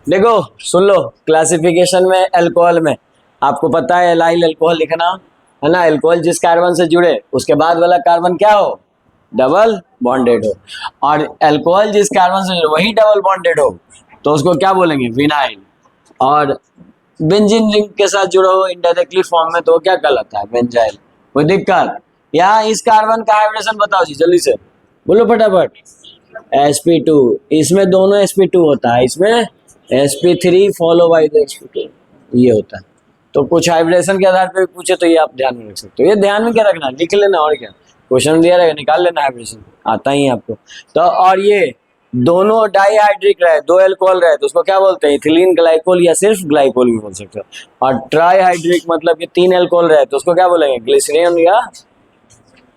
देखो सुन लो, क्लासिफिकेशन में अल्कोहल में आपको पता है एलाइल अल्कोहल लिखना है ना। अल्कोहल जिस कार्बन से जुड़े उसके बाद वाला कार्बन क्या हो, डबल बॉन्डेड हो, और अल्कोहल जिस कार्बन से जुड़े वही डबल बॉन्डेड हो तो उसको क्या बोलेंगे, विनाइल। और बेंजीन रिंग के साथ जुड़ा हो इनडायरेक्टली फॉर्म में तो क्या कहलाता है, बेंजाइल। कोई दिक्कत? यहाँ इस कार्बन का हाइब्रिडेशन बताओ जी जल्दी से, बोलो फटाफट। sp2, इसमें दोनों sp2 होता है, इसमें sp3 follow by the sp2 ये होता है। तो कुछ हाइब्रिडेशन के आधार पे पूछे तो ये आप ध्यान में रख सकते हो। ये ध्यान में क्या रखना, लिख लेना और क्या, क्वेश्चन दिया रहेगा निकाल लेना, हाइब्रिडेशन आता ही है आपको। तो और ये दोनों डाईहाइड्रिक रहे, दो एल्कोहल रहे तो उसको क्या बोलते हैं, इथिलीन ग्लाइकोल या सिर्फ ग्लाइकोल भी बोल सकते हो। और ट्राईहाइड्रिक मतलब कि तीन एल्कोहल रहे तो उसको क्या बोलेंगे, ग्लिसरीन या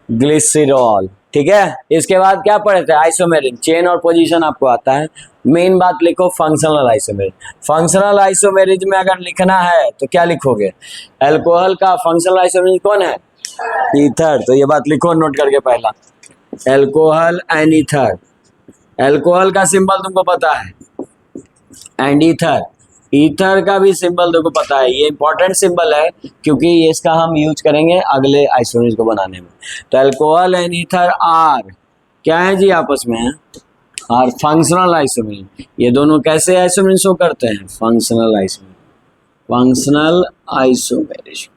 ग्लिसरॉल। ठीक है, इसके बाद क्या पढ़े थे, आइसोमेरिक, चेन और पोजीशन आपको आता है। मेन बात लिखो फंक्शनल आइसोमेरिज। फंक्शनल आइसोमेरिज में अगर लिखना है तो क्या लिखोगे, अल्कोहल का फंक्शनल आइसोमेरिज कौन है, ईथर। तो ये बात लिखो नोट करके, पहला अल्कोहल एंड ईथर। अल्कोहल का सिंबल तुमको पता है एंड ईथर, ईथर का भी सिंबल तुमको पता है। ये इंपॉर्टेंट सिंबल है क्योंकि इसका हम यूज करेंगे अगले आइसोमेरिज को बनाने में। तो अल्कोहल एंड ईथर आर क्या है जी आपस में, और फंक्शनल आइसोमेरिज। ये दोनों कैसे आइसोमेरिज शो करते हैं, functional isomerism, functional isomerism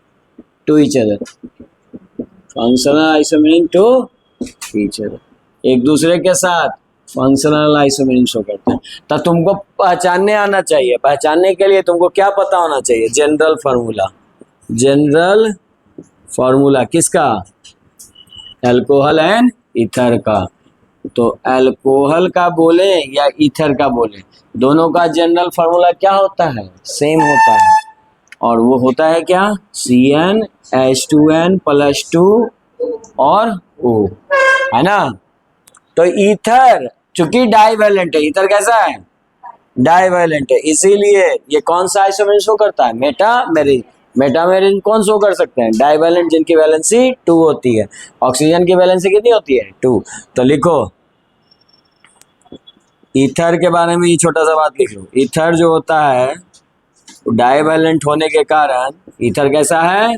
to each other, functional isomerism to each other, एक दूसरे के साथ फंक्शनल आइसोमेरिज शो करते हैं। तो तुमको पहचानने आना चाहिए, पहचानने के लिए तुमको क्या पता होना चाहिए, जनरल फार्मूला। जनरल फार्मूला किसका, अल्कोहल एंड ईथर का। तो अल्कोहल का बोले या ईथर का बोले, दोनों का जनरल फार्मूला क्या होता है, सेम होता है। और वो होता है क्या, CnH2n+2 और O, है ना। तो ईथर चूंकि डाइवैलेंट है, ईथर कैसा है, डाइवैलेंट है, इसीलिए ये कौन सा आइसोमेरिज शो करता है, मेटामेरिज। मेटामेरिज कौन शो कर सकते हैं, डाइवैलेंट जिनकी वैलेंसी 2 होती है। ऑक्सीजन की वैलेंसी कितनी होती है, 2। तो लिखो ईथर के बारे में ये छोटा सा बात लिख लो। ईथर जो होता है डाइवैलेंट होने के कारण ईथर कैसा है,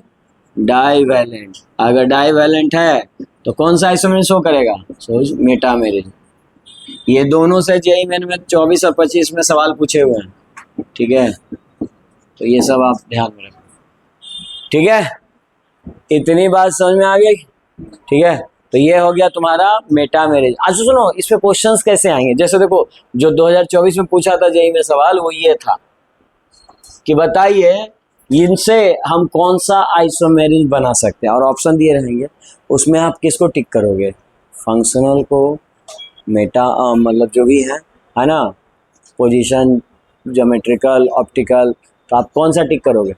डाइवैलेंट। अगर डाइवैलेंट है तो कौन सा आइसोमेरिज शो करेगा, मेटामेरिज। ये दोनों से जेईई मेन में 24 और 25 में सवाल पूछे हुए हैं, ठीक है। तो ये सब आप ध्यान में रखो, ठीक है। इतनी बात समझ में आ गई, ठीक है। तो ये हो गया तुम्हारा मेटामेरिज। अच्छा सुनो, इस पे क्वेश्चंस कैसे आएंगे, जैसे देखो जो 2024 में पूछा था जेईई में सवाल, वो ये था कि बताइए इनसे हम कौन सा आइसोमेरिज बना सकते हैं, और ऑप्शन दिए रहेंगे, उसमें आप किसको टिक करोगे, फंक्शनल को, मेटा मतलब जो भी है ना, पोजीशन, ज्योमेट्रिकल, ऑप्टिकल, तो आप कौन सा टिक करोगे।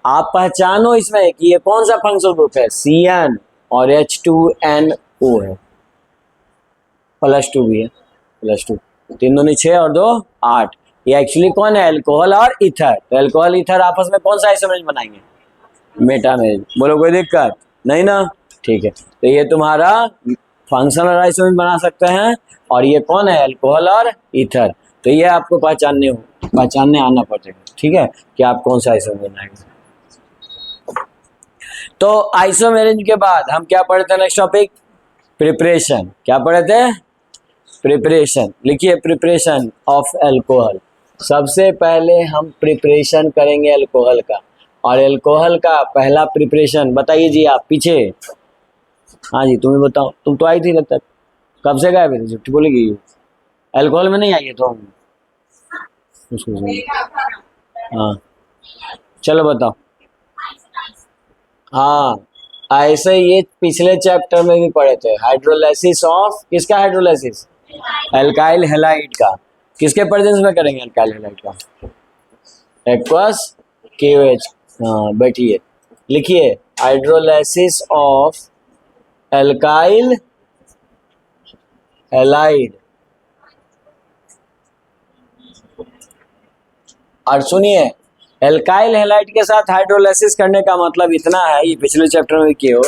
आप पहचानो इसमें कि ये कौन सा फंक्शनल ग्रुप है, Cn और H2NO है, +2 भी है, +2, 3 दूनी 6 और 2 8। ये एक्चुअली कौन है, अल्कोहल और ईथर। तो अल्कोहल ईथर आपस में कौन सा आइसोमेरिज बनाएंगे, मेटामेरिज। बोलो कोई दिक्कत नहीं ना, ठीक है। तो ये तुम्हारा फंक्शनल आइसोमेरिज बना सकते हैं, और ये कौन है, अल्कोहल और ईथर। तो ये आपको पहचानने आना पड़ेगा, ठीक है, कि आप कौन सा आइसोमेरिज बनाएंगे। तो आइसोमेरिज के बाद हम क्या पढ़े थे, नेक्स्ट टॉपिक प्रिपरेशन। क्या पढ़े थे, प्रिपरेशन। लिखिए प्रिपरेशन ऑफ अल्कोहल। सबसे पहले हम प्रिपरेशन करेंगे अल्कोहल का, और अल्कोहल का पहला प्रिपरेशन बताइए जी आप पीछे। हाँ जी तुम्हें बताओ, तुम तो आई थी लगता है, कब से गए थे, झूठी बोलेगी, अल्कोहल में नहीं आई है तो हम हाँ चलो बताओ। हाँ ऐसे ये पिछले चैप्टर में भी पढ़े थे, हाइड्रोलाइसिस ऑफ, किसका हाइड्रोलाइसिस, अल्काइल हैलाइड का। किसके प्रेजेंस में करेंगे अल्काइल हैलाइड का, एक्वस KOH। हाँ बैठिए, लिखिए हाइड्रोलाइसिस ऑफ अल्काइल हैलाइड। और सुनिए एल्काइल हैलाइड के साथ हाइड्रोलाइसिस करने का मतलब इतना है, ये पिछले चैप्टर में किए हो,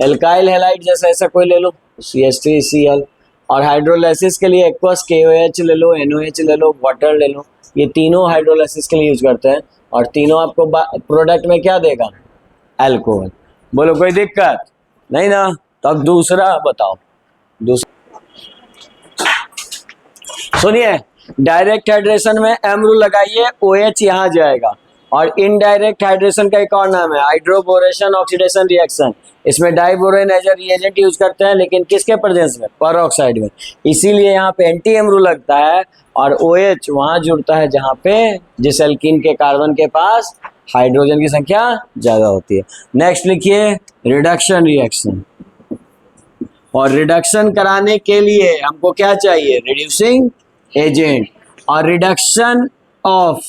एल्काइल हैलाइड जैसा ऐसा कोई ले लो CH3Cl, और हाइड्रोलाइसिस के लिए एक्वस KOH ले लो, NOH ले लो, वाटर ले लो, ये तीनों हाइड्रोलाइसिस के लिए यूज करते हैं और तीनों आपको प्रोडक्ट में क्या देगा? अल्कोहल। बोलो कोई दिक्कत नहीं ना? तो अब दूसरा बताओ। सुनिए, डायरेक्ट हाइड्रेशन में M रूल लगाइए, OH यहाँ जाएगा। और इनडायरेक्ट हाइड्रेशन का एक और नाम है हाइड्रोबोरेशन ऑक्सीडेशन रिएक्शन। इसमें डाइबोरेन एज रिएजेंट यूज करते हैं, लेकिन किसके प्रेजेंस में? परऑक्साइड में। इसीलिए यहाँ पे एंटी-M रूल लगता है और OH वहां जुड़ता है जहां पे जिस एल्कीन के कार्बन के पास हाइड्रोजन की संख्या ज्यादा होती है। नेक्स्ट लिखिए रिडक्शन रिएक्शन। और रिडक्शन कराने के लिए हमको क्या चाहिए? Reducing agent. और रिडक्शन ऑफ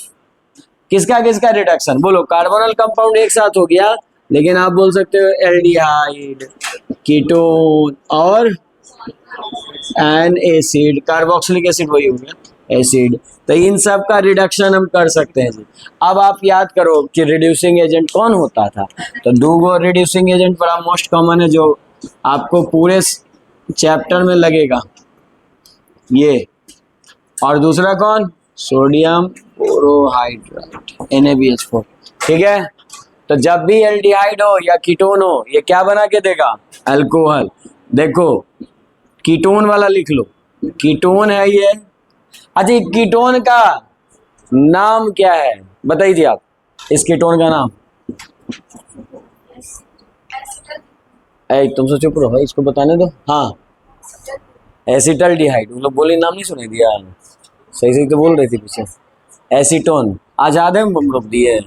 किसका किसका रिडक्शन? बोलो। कार्बोनल कंपाउंड एक साथ हो गया, लेकिन आप बोल सकते हो एल्डिहाइड, कीटोन और एन एसिड, कार्बोक्सिलिक एसिड वही हो गया एसिड। तो इन सब का रिडक्शन हम कर सकते हैं जी। अब आप याद करो कि रिड्यूसिंग एजेंट कौन होता था। तो दो गो रिड्यूसिंग एजेंट बड़ा मोस्ट कॉमन है जो आपको पूरे चैप्टर में लगेगा, ये। और दूसरा कौन? Sodium borohydride, NaBH4। ठीक है। तो जब भी एल्डिहाइड हो या कीटोन हो, ये क्या बना के देगा? अल्कोहल। देखो कीटोन वाला लिख लो, कीटोन है ये। अच्छा, कीटोन का नाम क्या है बताइए आप? इस कीटोन का नाम? तुम सोचो चुप रहो, इसको बताने दो। हाँ, एसिटल्डिहाइड। लोग बोले नाम नहीं सुनाई दिया? सही सही तो बोल रही थी पीछे। एसीटोन। आजाद है हम लोग दिए।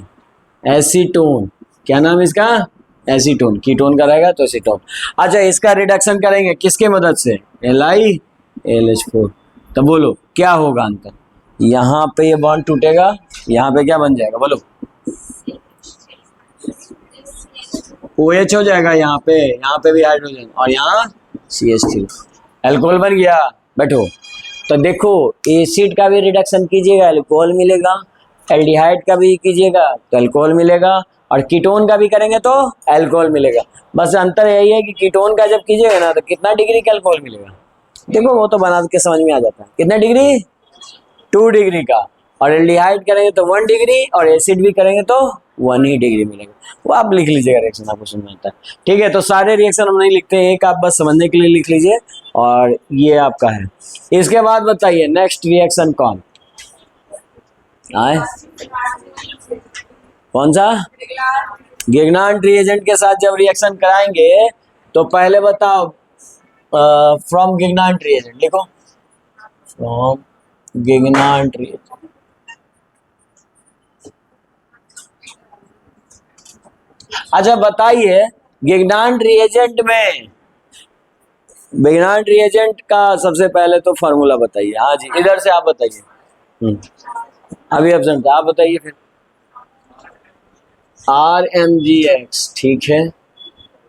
एसीटोन, क्या नाम इसका? एसीटोन। कीटोन का रहेगा तो एसीटोन। अच्छा, इसका रिडक्शन करेंगे किसके मदद से? LiLH4। तो बोलो क्या होगा अंतर? यहाँ पे ये बॉन्ड टूटेगा, यहाँ पे क्या बन जाएगा? बोलो। OH हो जाएगा यहाँ पे भी हाइड्रोजन, और यहाँ CH3, अल्कोहल बन गया। बैठो। तो देखो, एसिड का भी रिडक्शन कीजिएगा, अल्कोहल मिलेगा। एल्डिहाइड का भी कीजिएगा तो अल्कोहल मिलेगा, और कीटोन का भी करेंगे तो अल्कोहल मिलेगा। बस अंतर यही है कि कीटोन का जब कीजिएगा ना तो कितना डिग्री का अल्कोहल मिलेगा? देखो वो तो बना के समझ में आ जाता है। कितना डिग्री? 2 डिग्री का। और एल्डिहाइड करेंगे तो 1 डिग्री, और एसिड भी करेंगे तो 1 ही डिग्री मिलेगा। वो आप लिख लीजिएगा, रिएक्शन आपको समझ में आता है। ठीक है। तो सारे रिएक्शन हम नहीं लिखते हैं, एक आप बस समझने के लिए लिख लीजिए, और ये आपका है। इसके बाद बताइए नेक्स्ट रिएक्शन कौन आए? कौन सा? गिग्नार्ड रिएजेंट के साथ जब रिएक्शन कराएंगे तो पहले बताओ फ्रॉम गिग्नार्ड रिएजेंट लिखो। From Grignard reagent. अच्छा बताइए, गिग्नार्ड रिएजेंट का सबसे पहले तो फॉर्मूला बताइए। हाँ जी, इधर से आप बताइए। अभी एब्सेंट था, आप बताइए फिर। RMgX। ठीक है।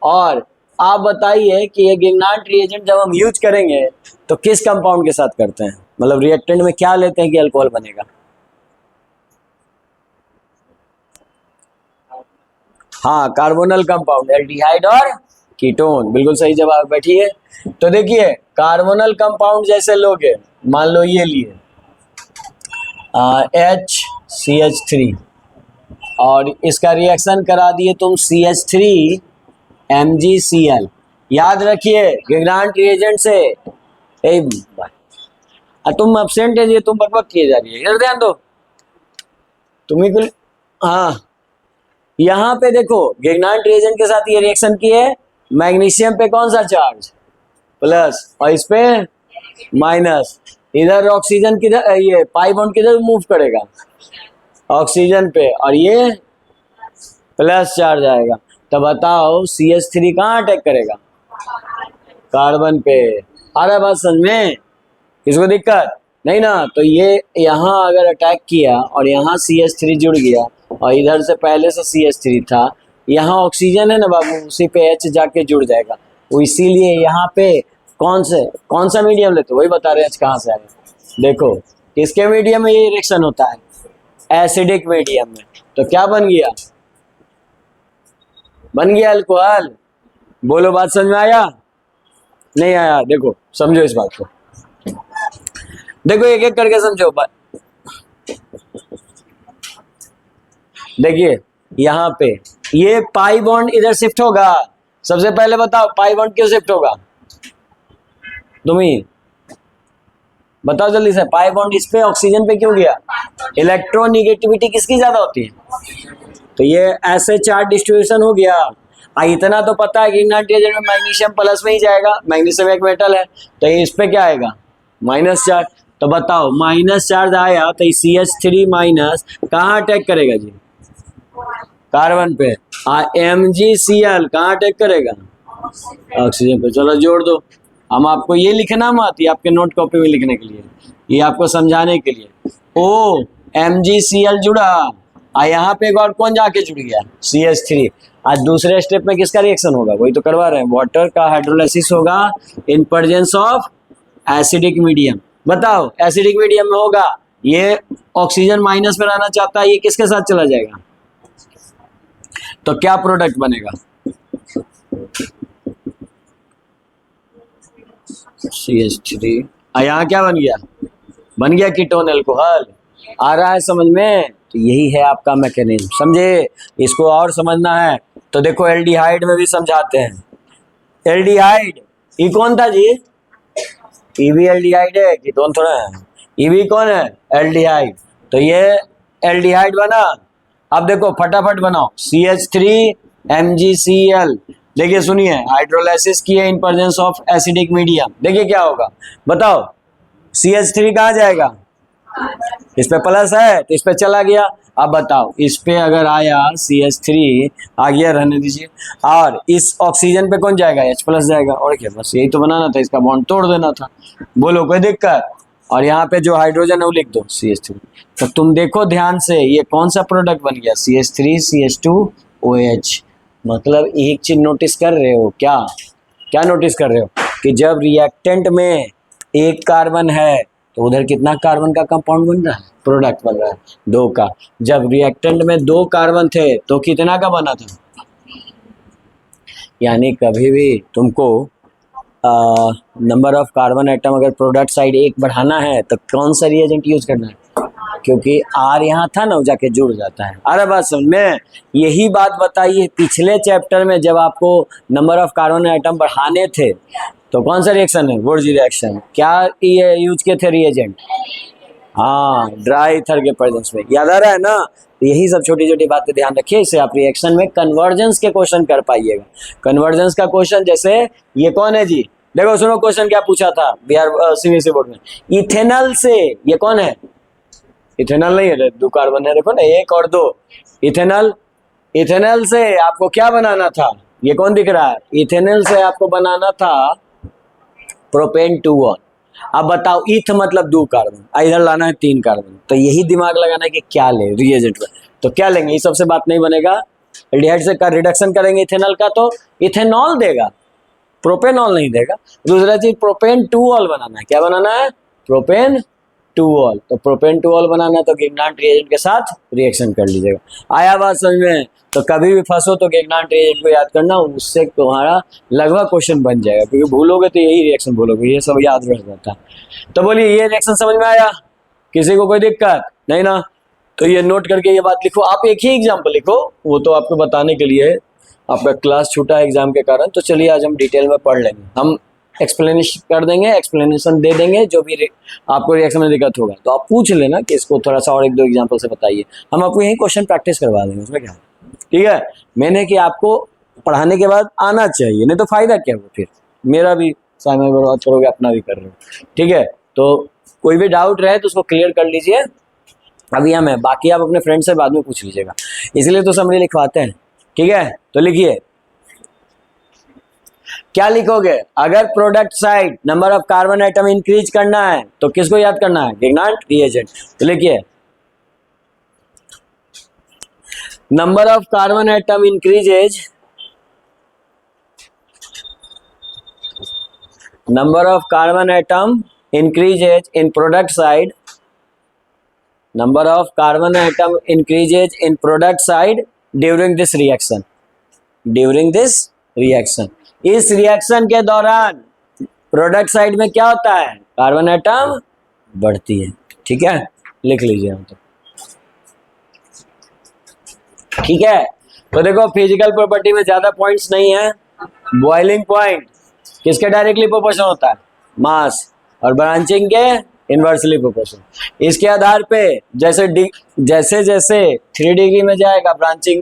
और आप बताइए कि ये गिग्नार्ड रिएजेंट जब हम यूज करेंगे तो किस कंपाउंड के साथ करते हैं? मतलब रिएक्टेंट में क्या लेते हैं कि अल्कोहल बनेगा? हाँ, कार्बोनल कंपाउंड, एल्डिहाइड और कीटोन। बिल्कुल सही जवाब। बैठिए। तो देखिए, कार्बोनल कंपाउंड जैसे लोगे, मान लो ये लिए HCH3, और इसका रिएक्शन करा दिए तुम CH3 MgCl। याद रखिए, गिग्नार्ड रिएजेंट से तुम एब्सेंट है, ये तुम बकबक किए जा रही है, इधर ध्यान दो तुम्ही को। हाँ, यहाँ पे देखो, गिग्नार्ड रिएजेंट के साथ ये रिएक्शन किए, मैग्नीशियम पे कौन सा चार्ज? प्लस, और इस पे माइनस। इधर ऑक्सीजन किधर, ये पाई बॉन्ड किधर मूव करेगा? ऑक्सीजन पे, और ये प्लस चार्ज आएगा। तो बताओ CH3 कहाँ अटैक करेगा? कार्बन पे। आ रहा है बात समझ में? किसको दिक्कत नहीं ना? तो ये यहाँ अगर अटैक किया और यहाँ CH3 जुड़ गया, और इधर से पहले से CH3 था, यहाँ ऑक्सीजन है ना बाबू, उसी पे H जाके जुड़ जाएगा। वो इसीलिए यहाँ पे कौन सा मीडियम लेते, वही बता रहे हैं कहाँ से आएगा। देखो किसके मीडियम में ये रिएक्शन होता है? एसिडिक मीडियम में। तो क्या बन गया? बन गया अल्कोहल। बोलो बात समझ में आया? नहीं आया? देखो समझो इस बात को। देखो एक एक करके समझो। देखिए यहाँ पे ये पाई बॉन्ड इधर शिफ्ट होगा। सबसे पहले बताओ पाई बॉन्ड क्यों शिफ्ट होगा, तुम ही बताओ जल्दी से। पाई बॉन्ड इस पे ऑक्सीजन पे क्यों गया? इलेक्ट्रोनिगेटिविटी किसकी ज्यादा होती है, तो ये ऐसे चार्ज डिस्ट्रीब्यूशन हो गया। इतना तो पता है कि नाइट्रोजन में मैग्नीशियम प्लस में ही जाएगा, मैग्नीशियम एक मेटल है, तो इस पे क्या आएगा? Minus charge. तो बताओ माइनस चार्ज आया तो CH3 माइनस कहाँ अटैक करेगा जी? कार्बन पे। MgCl कहाँ अटैक करेगा? ऑक्सीजन पे। चलो जोड़ दो। हम आपको ये लिखना मत, ये आपके नोट कॉपी में लिखने के लिए, ये आपको समझाने के लिए। ओ MgCl जुड़ा, यहाँ पे एक और कौन जाके जुड़ गया? CH3। आज दूसरे स्टेप में किसका रिएक्शन होगा? वही तो करवा रहे हैं, वाटर का हाइड्रोलाइसिस होगा इन प्रेजेंस ऑफ एसिडिक मीडियम। बताओ एसिडिक मीडियम में होगा, ये ऑक्सीजन माइनस में रहना चाहता है, ये किसके साथ चला जाएगा? तो क्या प्रोडक्ट बनेगा? CH3। यहाँ क्या बन गया? बन गया कीटोन एल्कोहल। आ रहा है समझ में? तो यही है आपका मैकेनिज्म, समझे? इसको और समझना है तो देखो एल्डिहाइड में भी समझाते हैं। एल्डिहाइड ये कौन था जी? ई भी एल्डिहाइड है, कीटोन थोड़ा है। ई भी कौन है? एल्डिहाइड। तो ये एल्डिहाइड बना। अब देखो फटाफट बनाओ, CH3 MgCl। देखिए सुनिए, हाइड्रोलाइसिस किए इन प्रेजेंस ऑफ एसिडिक मीडियम। देखिए क्या होगा, बताओ। CH3 कहाँ जाएगा? इस पे प्लस है तो इस पे चला गया। अब बताओ इस पे अगर आया CH3 आ गया, रहने दीजिए। और इस ऑक्सीजन पे कौन जाएगा? H प्लस जाएगा। और क्या, बस यही तो बनाना था, इसका बॉन्ड तोड़ देना था। बोलो कोई दिक्कत? और यहाँ पे जो हाइड्रोजन है वो लिख दो CH3। तो तुम देखो ध्यान से, ये कौन सा प्रोडक्ट बन गया? CH3 CH2OH। मतलब एक चीज नोटिस कर रहे हो क्या? क्या नोटिस कर रहे हो कि जब रिएक्टेंट में एक कार्बन है तो उधर कितना कार्बन का कंपाउंड बन रहा है? प्रोडक्ट बन रहा है 2 का। जब रिएक्टेंट में 2 कार्बन थे तो कितना का बना था? यानी कभी भी तुमको नंबर ऑफ कार्बन एटम अगर प्रोडक्ट साइड 1 बढ़ाना है तो कौन सा रिएजेंट यूज करना है? क्योंकि R यहाँ था ना, वो जाके जुड़ जाता है। अरे बात समझ में? यही बात बताइए पिछले चैप्टर में जब आपको नंबर ऑफ कार्बन एटम बढ़ाने थे तो कौन सा रिएक्शन है? वुर्ज रिएक्शन। क्या ये यूज किए थे रिएजेंट? हाँ, ड्राई ईथर के प्रेजेंस में। याद आ रहा है ना? तो यही सब छोटी छोटी बातें ध्यान रखिए, इससे आप रिएक्शन में कन्वर्जेंस के क्वेश्चन कर पाइएगा। कन्वर्जेंस का क्वेश्चन जैसे ये कौन है जी? देखो सुनो क्वेश्चन क्या पूछा था बिहार CBSE बोर्ड में। इथेनॉल से, ये कौन है? इथेनॉल नहीं है, 2 कार्बन है, देखो ना 1 और 2। इथेनॉल। इथेनॉल से आपको क्या बनाना था? ये कौन दिख रहा है? इथेनॉल से आपको बनाना था प्रोपेन 2 अब बताओ ईथ मतलब 2 कार्बन, इधर लाना है 3 कार्बन। तो यही दिमाग लगाना है कि क्या ले रिएजेंट में। तो क्या लेंगे? ये सबसे बात नहीं बनेगा। एल्डिहाइड से का रिडक्शन करेंगे इथेनॉल का तो इथेनॉल देगा, प्रोपेनॉल नहीं देगा। दूसरा चीज प्रोपेन 2 बनाना है। क्या बनाना है? प्रोपेन 2 तो प्रोपेन 2 बनाना है तो गिग्नाट रिएजेंट के साथ रिएक्शन कर लीजिएगा। आया बात समझ में? तो कभी भी फंसो तो गिग्नाट रिएजेंट को याद करना, उससे तुम्हारा लगभग क्वेश्चन बन जाएगा। क्योंकि भूलोगे तो यही रिएक्शन भूलोगे, ये सब याद रह जाता है। तो बोलिए ये रिएक्शन समझ में आया? किसी को कोई दिक्कत नहीं ना? तो ये नोट करके ये बात लिखो। आप एक ही एग्जाम्पल लिखो, वो तो आपको बताने के लिए। आपका क्लास छूटा है एग्जाम के कारण, तो चलिए आज हम डिटेल में पढ़ लेंगे। हम एक्सप्लेनेशन कर देंगे, एक्सप्लेनेशन दे देंगे, जो भी आपको रिएक्शन में दिक्कत होगा तो आप पूछ लेना कि इसको थोड़ा सा और 1-2 एग्जाम्पल से बताइए। हम आपको यही क्वेश्चन प्रैक्टिस करवा देंगे, उसमें क्या है। ठीक है? मैंने कि आपको पढ़ाने के बाद आना चाहिए, नहीं तो फायदा क्या हुआ फिर? मेरा भी समय बर्बाद करोगे, अपना भी कर रहे हो। ठीक है? तो कोई भी डाउट रहे तो उसको क्लियर कर लीजिए अभी हम है, बाकी आप अपने फ्रेंड से बाद में पूछ लीजिएगा। इसलिए तो समरी लिखवाते हैं। ठीक है? तो लिखिए, क्या लिखोगे? अगर product side number of carbon atom increase करना है तो किसको याद करना है? गिग्नाट रिएजेंट। तो लिखिए number of carbon atom increases, number of carbon atom increases in product side, number of carbon atom increases in product side during this reaction, during this reaction। इस रिएक्शन के दौरान प्रोडक्ट साइड में क्या होता है? Carbon atom बढ़ती है। ठीक है, लिख लीजिए हम तो। ठीक है, तो देखो फिजिकल प्रॉपर्टी में ज्यादा पॉइंट्स नहीं है। बॉइलिंग पॉइंट किसके डायरेक्टली प्रोपोर्शनल होता है? मास। और ब्रांचिंग के इनवर्सली प्रोपोर्शनल। इसके आधार पे जैसे जैसे 3 डिग्री में जाएगा ब्रांचिंग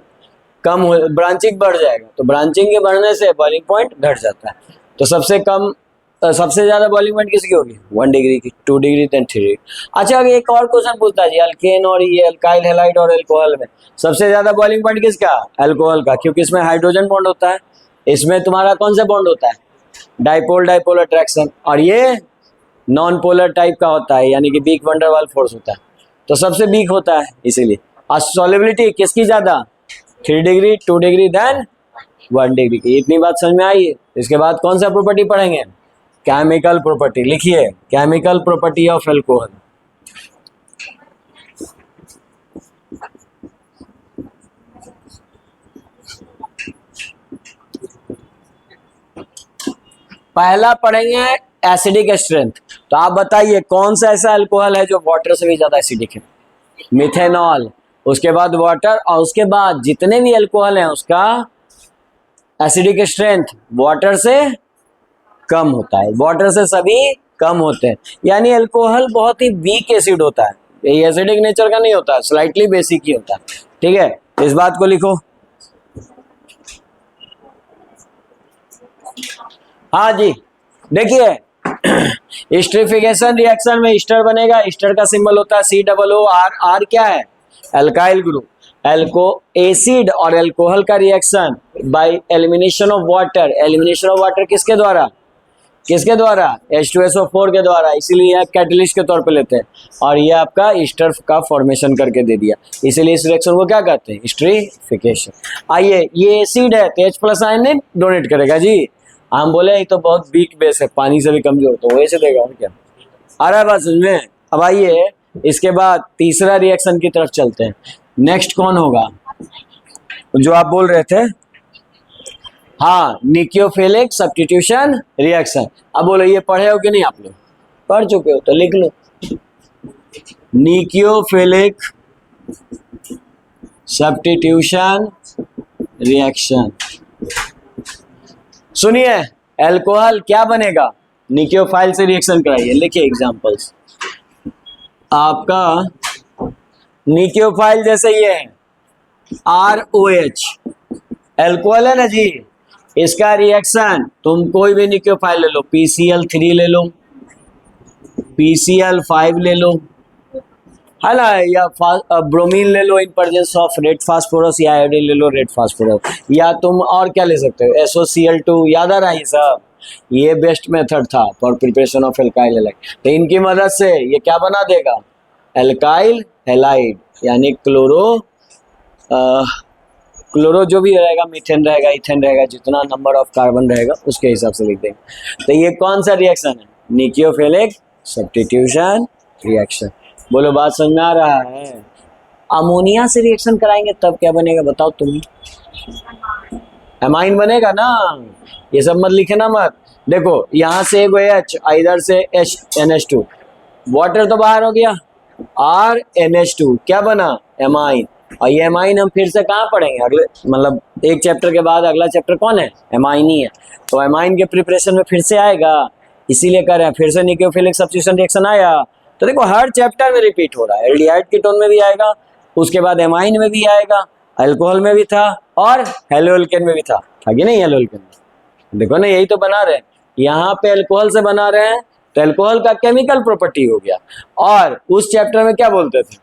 ब्रांचिंग बढ़ जाएगा, तो ब्रांचिंग के बढ़ने से बॉइलिंग पॉइंट घट जाता है। तो सबसे ज्यादा बॉइलिंग पॉइंट किसकी होगी? 1 डिग्री की, 2 डिग्री, 10 डिग्री। अच्छा, अगर एक और क्वेश्चन पूछता है जी, अल्केन और ये अल्काइल हैलाइड और एल्कोहल में सबसे ज्यादा बॉइलिंग पॉइंट किसका? अल्कोहल का, क्योंकि इसमें हाइड्रोजन बॉन्ड होता है। इसमें तुम्हारा कौन सा बॉन्ड होता है? Dipole dipole attraction. और ये नॉन पोलर टाइप का होता है, यानी कि वीक वंडर वाल फोर्स होता है, तो सबसे वीक होता है इसीलिए। और सॉल्युबिलिटी किसकी ज्यादा? 3 डिग्री, 2 डिग्री, देन 1 डिग्री की। इतनी बात समझ में आई है। इसके बाद कौन सा प्रॉपर्टी पढ़ेंगे? Chemical property. लिखिए, केमिकल प्रॉपर्टी ऑफ एल्कोहल। पहला पढ़ेंगे एसिडिक स्ट्रेंथ। तो आप बताइए कौन सा ऐसा अल्कोहल है जो वाटर से भी ज्यादा एसिडिक है? मिथेनॉल। उसके बाद वाटर, और उसके बाद जितने भी अल्कोहल हैं उसका एसिडिक स्ट्रेंथ वाटर से कम होता है। वाटर से सभी कम होते हैं, यानी अल्कोहल बहुत ही वीक एसिड होता है, ये एसिडिक नेचर का नहीं होता है, स्लाइटली बेसिक ही होता है। ठीक है, इस बात को लिखो। हाँ जी, देखिए स्टरीफिकेशन रिएक्शन में ईस्टर बनेगा। ईस्टर का सिंबल होता है COOR। आर क्या है? Alkyl group. एसिड और अल्कोहल का reaction by elimination of water. Elimination of water किसके द्वारा? H2SO4 के द्वारा। इसीलिए आप कैटलिस्ट के तौर पे लेते हैं, और ये आपका ईस्टर का फॉर्मेशन करके दे दिया, इसीलिए इस रिएक्शन को क्या कहते हैं? स्टरीफिकेशन। आइए, ये एसिड है तो H+ आयन डोनेट करेगा जी। हम बोले ये तो बहुत वीक बेस है, पानी से भी कमजोर, तो वैसे देगा और क्या। आ रहा है बात समझ में? अब आइए इसके बाद तीसरा रिएक्शन की तरफ चलते हैं। नेक्स्ट कौन होगा जो आप बोल रहे थे? हाँ, निक्लियोफिलिक सब्स्टिट्यूशन रिएक्शन। अब बोलो, ये पढ़े हो कि नहीं? आप लोग पढ़ चुके हो तो लिख लो। निक्लियोफिलिक सब्स्टिट्यूशन रिएक्शन। सुनिए, अल्कोहल क्या बनेगा? निक्लियोफाइल से रिएक्शन कराइए। लिखिए एग्जांपल्स। आपका निक्लियोफाइल जैसे ये है ROH, अल्कोहल है ना जी, इसका रिएक्शन तुम कोई भी निक्लियोफाइल ले लो, PCl3 ले लो, PCl5 ले लो, है ना, या ब्रोमीन ले लो in presence of red phosphorus, या आयोडीन ले लो रेड फास्फोरस, या तुम और क्या ले सकते हो? SOCl2। याद आ रहा है ये सब? ये बेस्ट मेथड था for preparation of alkyl halide. तो इनकी मदद से ये क्या बना देगा? एल्काइल हैलाइड, यानी क्लोरो जो भी रहेगा, मीथेन रहेगा, इथेन रहेगा, जितना नंबर ऑफ कार्बन रहेगा उसके हिसाब से लिख देंगे। तो ये कौन सा रिएक्शन है? निक्लियोफिलिक सब्स्टिट्यूशन रिएक्शन। बोलो, बात समझ में आ रहा है? अमोनिया से रिएक्शन कराएंगे तब क्या बनेगा बताओ तुम? एमाइन बनेगा ना। ये सब मत लिखना मत। देखो यहाँ से एक H, इधर से NH2, वाटर तो बाहर हो गया, RNH2 क्या बना? एमाइन। और ये एमाइन हम फिर से कहाँ पढ़ेंगे? अगले मतलब एक चैप्टर के बाद अगला चैप्टर कौन है? एमाइन ही है। तो एमाइन के प्रिपरेशन में फिर से आएगा, इसीलिए कर रहे हैं। फिर से निक्लियोफिलिक सब्स्टिट्यूशन रिएक्शन आया, तो देखो हर चैप्टर में रिपीट हो रहा है। एल्डिहाइड कीटोन में भी आएगा, उसके बाद एमाइन में भी आएगा, अल्कोहल में भी था, और हेलोएल्केन में भी था कि नहीं? हेलोएल्केन में देखो ना, यही तो बना रहे हैं। यहाँ पे अल्कोहल से बना रहे हैं, तो अल्कोहल का केमिकल प्रॉपर्टी हो गया। और उस चैप्टर में क्या बोलते थे?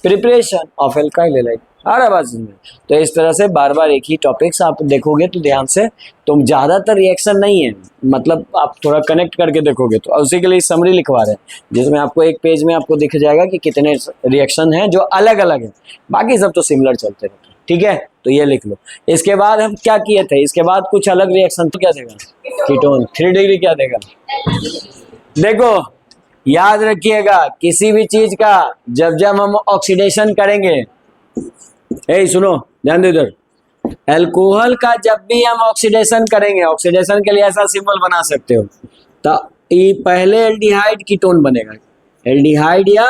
Preparation of alkyl halide. आ रहा बात में? तो इस तरह से बार बार एक ही टॉपिक्स आप देखोगे तो ध्यान से, तुम ज्यादातर रिएक्शन नहीं है, मतलब आप थोड़ा कनेक्ट करके देखोगे तो। उसी के लिए समरी लिखवा रहे हैं, जिसमें आपको एक पेज में आपको दिख जाएगा कि कितने रिएक्शन हैं जो अलग अलग है, बाकी सब तो सिमिलर चलते रहते हैं। ठीक है, तो ये लिख लो। इसके बाद हम क्या किए थे? इसके बाद कुछ अलग रिएक्शन तो क्या देगा? कीटोन। 3 डिग्री क्या देगा? देखो याद रखिएगा, किसी भी चीज का जब हम ऑक्सीडेशन करेंगे, सुनो ध्यान दो इधर, अल्कोहल का जब भी हम ऑक्सीडेशन करेंगे, ऑक्सीडेशन के लिए ऐसा सिंबल बना सकते हो, तो ये पहले एल्डिहाइड कीटोन बनेगा। एल्डिहाइड या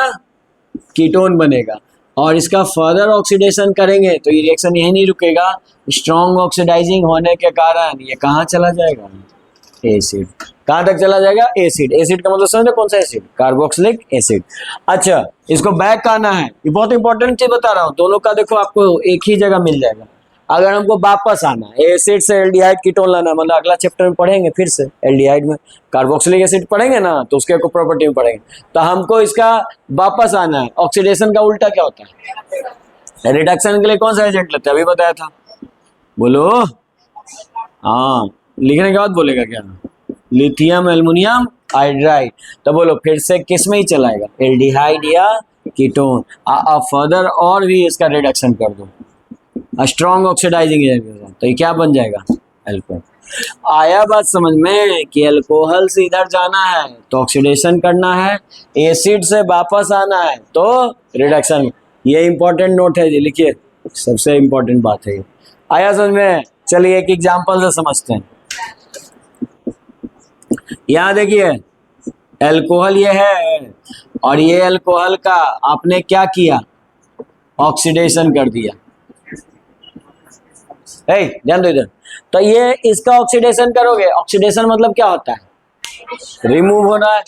कीटोन बनेगा। और इसका फर्दर ऑक्सीडेशन करेंगे तो ये रिएक्शन यही नहीं रुकेगा, स्ट्रॉन्ग ऑक्सीडाइजिंग होने के कारण ये कहाँ चला जाएगा, एसिड। कहाँ तक चला जाएगा, एसिड। एसिड का मतलब समझो कौन सा एसिड, कार्बोक्सिलिक एसिड। अच्छा, इसको बैक आना है, ये बहुत इंपॉर्टेंट चीज बता रहा हूँ, दोनों का देखो आपको एक ही जगह मिल जाएगा। अगर हमको वापस आना है, एसिड से एल्डिहाइड कीटोन लाना, मतलब अगला चैप्टर में पढ़ेंगे फिर से एल्डिहाइड में कार्बोक्सिलिक एसिड पढ़ेंगे ना, तो उसके प्रॉपर्टी में पढ़ेंगे। तो हमको इसका वापस आना है, ऑक्सीडेशन का उल्टा क्या होता है, रिडक्शन के लिए कौन सा एजेंट लेते हैं, अभी बताया था, बोलो। हाँ, लिखने के बाद बोलेगा क्या, लिथियम एल्युमिनियम हाइड्राइड। तो बोलो फिर से किस में ही चलाएगा, एल्डिहाइड या कीटोन। फर्दर और भी इसका रिडक्शन कर दो, स्ट्रॉन्ग ऑक्सीडाइजिंग एजेंट, तो ये क्या बन जाएगा, अल्कोहल। आया बात समझ में कि अल्कोहल से इधर जाना है तो ऑक्सीडेशन करना है, एसिड से वापस आना है तो रिडक्शन। ये इंपॉर्टेंट नोट है जी, लिखिए, सबसे इंपॉर्टेंट बात है ये। आया समझ में। चलिए एक एग्जांपल से समझते हैं। यहाँ देखिए अल्कोहल ये है और ये अल्कोहल का आपने क्या किया, ऑक्सीडेशन कर दिया। ध्यान दो इधर। तो ये इसका ऑक्सीडेशन करोगे, ऑक्सीडेशन मतलब क्या होता है, रिमूव होना है।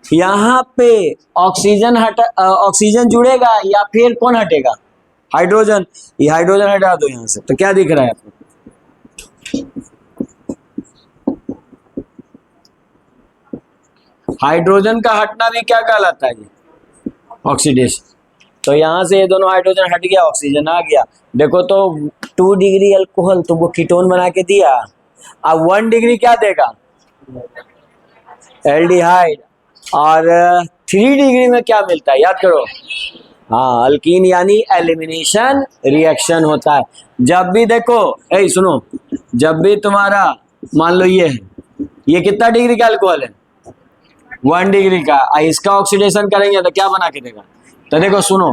यहाँ पे ऑक्सीजन जुड़ेगा या फिर कौन हटेगा, हाइड्रोजन। ये हाइड्रोजन हटा दो यहाँ से, तो क्या दिख रहा है आपको, हाइड्रोजन का हटना भी क्या कहलाता है, ऑक्सीडेशन। तो यहाँ से ये दोनों हाइड्रोजन हट गया, ऑक्सीजन आ गया। देखो तो 2 डिग्री अल्कोहल तुमको कीटोन बना के दिया, अब 1 डिग्री क्या देगा, एल्डिहाइड। और 3 डिग्री में क्या मिलता है, याद करो, हाँ, अल्कीन, यानी एलिमिनेशन रिएक्शन होता है। जब भी देखो, सुनो, जब भी तुम्हारा मान लो ये कितना डिग्री का अल्कोहल है, 1 डिग्री का, इसका ऑक्सीडेशन करेंगे तो क्या बना के देगा। तो देखो सुनो,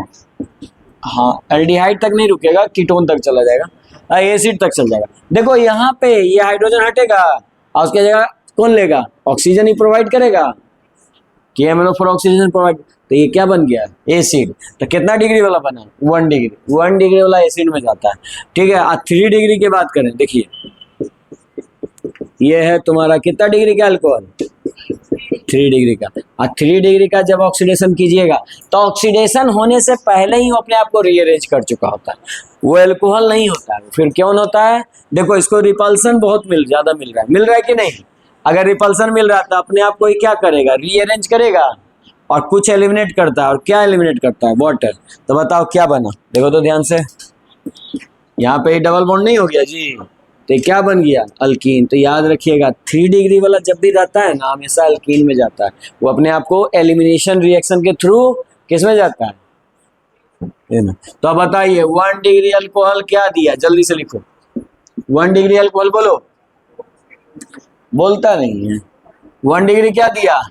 हाँ, एल्डिहाइड तक नहीं रुकेगा, कीटोन तक चला जाएगा, एसिड तक चल जाएगा। देखो यहाँ पे ये हाइड्रोजन हटेगा और उसकी जगह कौन लेगा, ऑक्सीजन ही प्रोवाइड करेगा, KMnO फॉर ऑक्सीजन प्रोवाइड। तो ये क्या बन गया, एसिड। तो कितना डिग्री वाला बना, 1 डिग्री। 1 डिग्री वाला एसिड में जाता है, ठीक है। 3 डिग्री की बात करें, देखिए ये है तुम्हारा कितना डिग्री का अल्कोहल, 3 डिग्री का। और 3 डिग्री का जब ऑक्सीडेशन कीजिएगा तो ऑक्सीडेशन होने से पहले ही वो अपने आप को रीअरेंज कर चुका होता है, वो अल्कोहल नहीं होता है। फिर क्यों होता है, देखो इसको रिपल्सन बहुत ज्यादा मिल रहा है कि नहीं। अगर रिपल्सन मिल रहा है तो अपने आप को क्या करेगा, रीअरेंज करेगा और कुछ एलिमिनेट करता है। और क्या एलिमिनेट करता है, वाटर। तो बताओ क्या बना, देखो तो ध्यान से, यहाँ पे डबल बॉन्ड नहीं हो गया जी, तो क्या बन गया, अल्कीन। तो याद रखिएगा 3 डिग्री वाला जब भी रहता है ना, हमेशा अल्कीन में जाता है, वो अपने आप को एलिमिनेशन रिएक्शन के थ्रू किस में जाता है, तो अब बताइए 1 डिग्री अल्कोहल क्या दिया, जल्दी से लिखो। 1 डिग्री अल्कोहल बोलो, बोलता नहीं है। 1 डिग्री क्या दिया,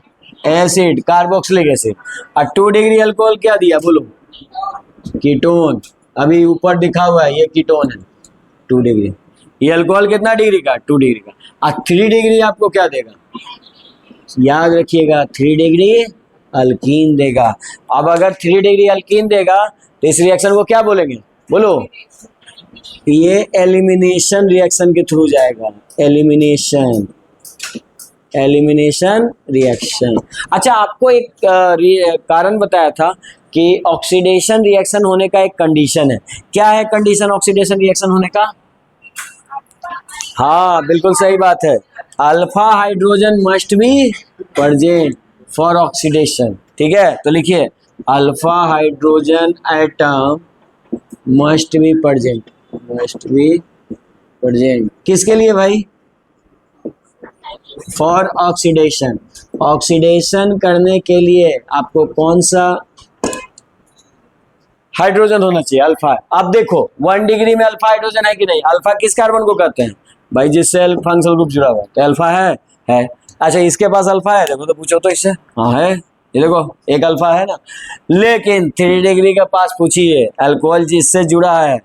एसिड, कार्बोक्सिलिक एसिड। और 2 डिग्री अल्कोहल क्या दिया, बोलो, कीटोन। अभी ऊपर दिखा हुआ है ये कीटोन है, 2 डिग्री। ये अल्कोहल कितना डिग्री का, 2 डिग्री का। और 3 डिग्री आपको क्या देगा, याद रखिएगा 3 डिग्री अल्कीन देगा। अब अगर 3 डिग्री अल्कीन देगा तो इस रिएक्शन को क्या बोलेंगे, बोलो, ये एलिमिनेशन रिएक्शन के थ्रू जाएगा, एलिमिनेशन रिएक्शन। अच्छा, आपको एक कारण बताया था कि ऑक्सीडेशन रिएक्शन होने का एक कंडीशन है। क्या है कंडीशन ऑक्सीडेशन रिएक्शन होने का, हाँ बिल्कुल सही बात है, alpha hydrogen must be present for oxidation, ठीक है। तो लिखिए alpha hydrogen atom must be present, किसके लिए भाई, फॉर ऑक्सीडेशन। ऑक्सीडेशन करने के लिए आपको कौन सा हाइड्रोजन होना चाहिए, अल्फा। अब देखो 1 डिग्री में अल्फा हाइड्रोजन है कि नहीं, अल्फा किस कार्बन को कहते हैं भाई, जिससे फंक्शनल ग्रुप जुड़ा हुआ है, तो अल्फा है। अच्छा, इसके पास अल्फा है, देखो तो पूछो तो इससे, हाँ है, ये देखो एक अल्फा है ना। लेकिन 3 डिग्री के पास पूछिए, अल्कोहल जिससे जुड़ा है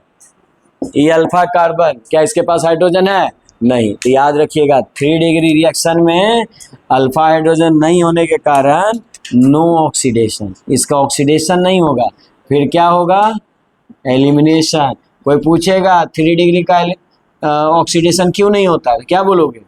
ये अल्फा कार्बन, क्या इसके पास हाइड्रोजन है, नहीं। तो याद रखिएगा 3 डिग्री रिएक्शन में अल्फा हाइड्रोजन नहीं होने के कारण नो ऑक्सीडेशन, इसका ऑक्सीडेशन नहीं होगा, फिर क्या होगा, एलिमिनेशन। कोई पूछेगा 3 डिग्री का ऑक्सीडेशन क्यों नहीं होता है, क्या बोलोगे?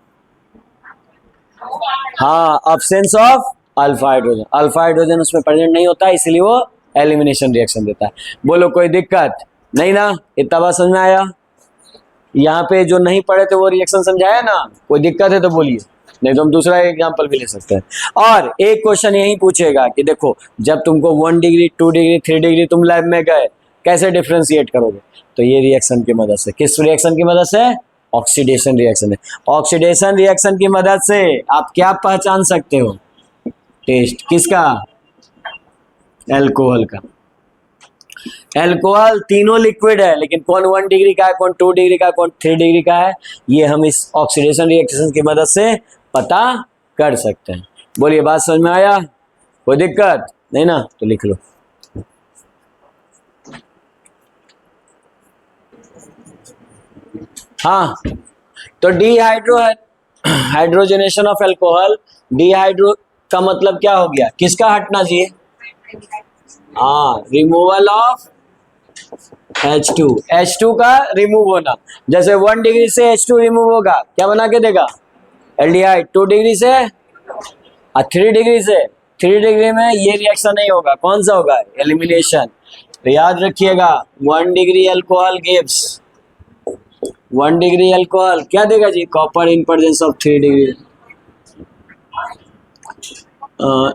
हाँ, absence of alpha hydrogen, alpha hydrogen उसमें प्रेजेंट नहीं होता है, इसलिए वो एलिमिनेशन रिएक्शन देता है। बोलो कोई दिक्कत नहीं ना, इतना बात समझ में आया? यहाँ पे जो नहीं पढ़े थे वो रिएक्शन समझाया ना, कोई दिक्कत है तो बोलिए, नहीं तो हम दूसरा एग्जांपल भी ले सकते हैं। और एक क्वेश्चन यही पूछेगा कि देखो जब तुमको 1 डिग्री 2 डिग्री 3 डिग्री तुम लैब में गए, कैसे डिफ्रेंशिएट करोगे? तो ये रिएक्शन की मदद से, किस रिएक्शन की मदद से? ऑक्सीडेशन रिएक्शन है। ऑक्सीडेशन रिएक्शन की मदद से आप क्या पहचान सकते हो? टेस्ट किसका? एल्कोहल का। एल्कोहल तीनों लिक्विड है, लेकिन कौन 1 डिग्री का है, कौन 2 डिग्री का है, कौन 3 डिग्री का है, ये हम इस ऑक्सीडेशन रिएक्शन की मदद से पता कर सकते हैं। बोलिए बात समझ में आया? कोई दिक्कत नहीं ना, तो लिख लो। हाँ, तो हाइड्रोजनेशन ऑफ एल्कोहल, डिहाइड्रो का मतलब क्या हो गया, किसका हटना चाहिए? हाँ, रिमूवल ऑफ H2, H2 का रिमूव होना। जैसे 1 डिग्री से H2 रिमूव होगा, क्या बना के देगा? एल्डिहाइड। 2 डिग्री से और 3 डिग्री से, 3 डिग्री में ये रिएक्शन नहीं होगा, कौन सा होगा? एलिमिनेशन। तो याद रखिएगा 1 degree alcohol gives 1 degree alcohol क्या देगा जी? Copper in presence of 3 degree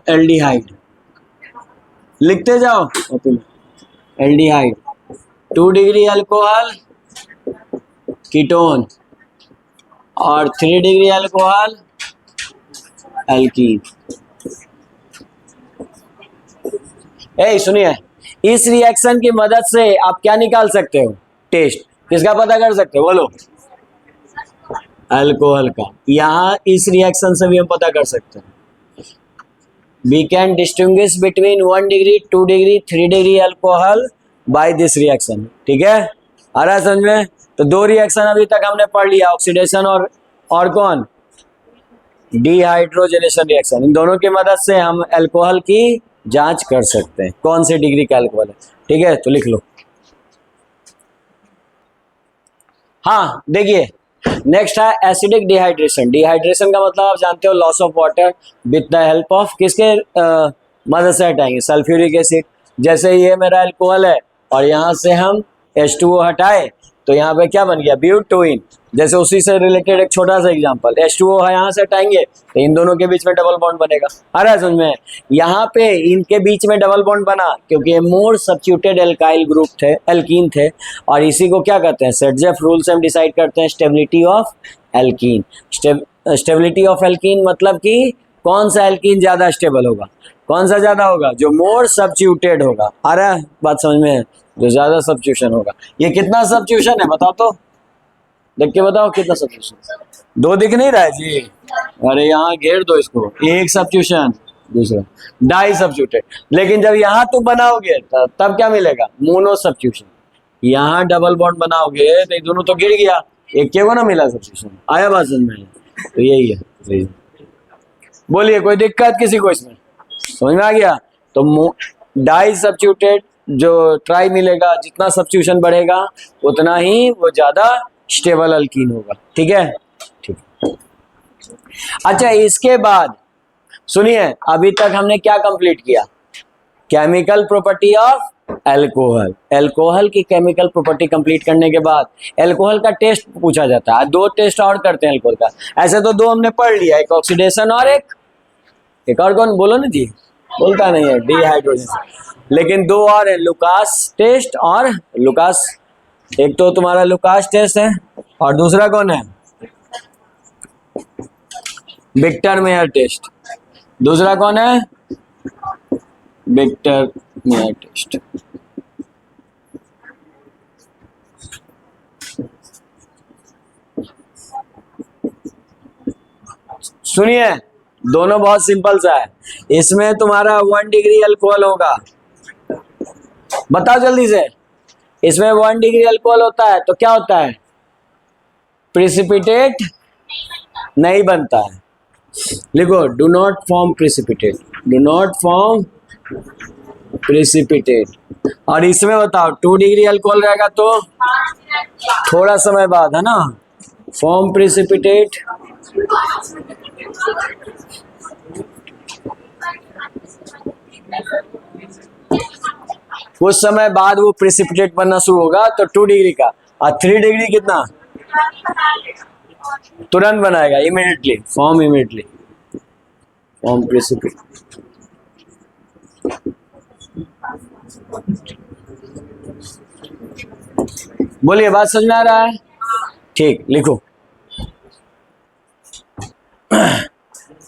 aldehyde. लिखते जाओ एल्डिहाइड। 2 डिग्री अल्कोहल कीटोन और 3 डिग्री अल्कोहल एल्कीन। सुनिए, इस रिएक्शन की मदद से आप क्या निकाल सकते हो? टेस्ट किसका पता कर सकते हो? बोलो। अल्कोहल का। यहाँ इस रिएक्शन से भी हम पता कर सकते हैं। We can distinguish between 1 degree 2 degree 3 degree alcohol by this reaction. ठीक है, आ रहा है समझ में? तो 2 रिएक्शन अभी तक हमने पढ़ लिया, ऑक्सीडेशन और कौन? Dehydrogenation reaction. इन दोनों की मदद से हम अल्कोहल की जांच कर सकते हैं, कौन से डिग्री का अल्कोहल है। ठीक है, तो लिख लो। हाँ, देखिए नेक्स्ट है एसिडिक डिहाइड्रेशन। डिहाइड्रेशन का मतलब आप जानते हो, loss of water with the help of किसके मदद से हटाएंगे? Sulphuric acid. जैसे ये मेरा अल्कोहल है और यहाँ से हम H2O हटाए तो यहाँ पे क्या बन गया? ब्यूटोइन। जैसे उसी से रिलेटेड एक छोटा सा एग्जांपल, H2O है, यहाँ से हटाएंगे तो इन दोनों के बीच में डबल बॉन्ड बनेगा। आ रहा है समझ में? यहाँ पे इनके बीच में डबल बॉन्ड बना क्योंकि ये मोर सब्स्टिट्यूटेड एल्काइल ग्रुप थे, एल्कीन थे, और इसी को क्या कहते हैं? सेडजेफ रूल से हम डिसाइड करते हैं stability of alkene. Stability of alkene मतलब कि कौन सा एल्कीन ज्यादा स्टेबल होगा? कौन सा ज्यादा होगा? जो मोर सब्स्टिट्यूटेड होगा। आ रहा है बात समझ में? जो ज्यादा सब्स्टिट्यूशन होगा। ये कितना सब्स्टिट्यूशन है बताओ तो, देख के बताओ कितना सब्स्टिट्यूशन। 2 दिख नहीं रहा है जी? अरे यहाँ घेर दो इसको। एक सब्स्टिट्यूशन, दूसरा डाई सब्स्टिट्यूटेड। लेकिन जब यहाँ तुम बनाओगे तब क्या मिलेगा? Mono substitution. यहाँ डबल बॉन्ड बनाओगे तो ये दोनों तो गिर गया, एक के को ना मिला सब्स्टिट्यूशन। आया बात समझ में? तो यही है। बोलिए कोई दिक्कत किसी को इसमें? समझ में आ गया? तो डाई सब्स्टिट्यूटेड जो ट्राई मिलेगा, जितना सब्स्टिट्यूशन बढ़ेगा उतना ही वो ज्यादा स्टेबल अल्कीन होगा। ठीक है, ठीक। अच्छा, इसके बाद सुनिए, अभी तक हमने क्या कंप्लीट किया? Chemical property of alcohol. Alcohol की केमिकल प्रॉपर्टी कंप्लीट करने के बाद एल्कोहल का टेस्ट पूछा जाता है। 2 टेस्ट और करते हैं एल्कोहल का। ऐसे तो 2 हमने पढ़ लिया, एक ऑक्सीडेशन और एक और कौन? बोलो ना जी, बोलता नहीं है, डिहाइड्रोजनेशन। लेकिन 2 और है, लुकास टेस्ट और लुकास। एक तो तुम्हारा लुकास टेस्ट है और दूसरा कौन है? Victor Meyer test. दूसरा कौन है? Victor Meyer test. सुनिए, दोनों बहुत सिंपल सा है। इसमें तुम्हारा 1 डिग्री अल्कोहल होगा, बताओ जल्दी से। इसमें 1 डिग्री अल्कोहल होता है तो क्या होता है? प्रिसिपिटेट नहीं बनता है। लिखो, do not form precipitate. Do not form precipitate. और इसमें बताओ 2 डिग्री अल्कोहल रहेगा तो थोड़ा समय बाद, है ना, फॉर्म प्रेसिपिटेट। कुछ समय बाद वो प्रेसिपिटेट बनना शुरू होगा, तो 2 डिग्री का। और 3 डिग्री कितना, तुरंत बनाएगा, immediately, form immediately, form precipitate. बोलिए, बात समझ में आ रहा है? ठीक, लिखो।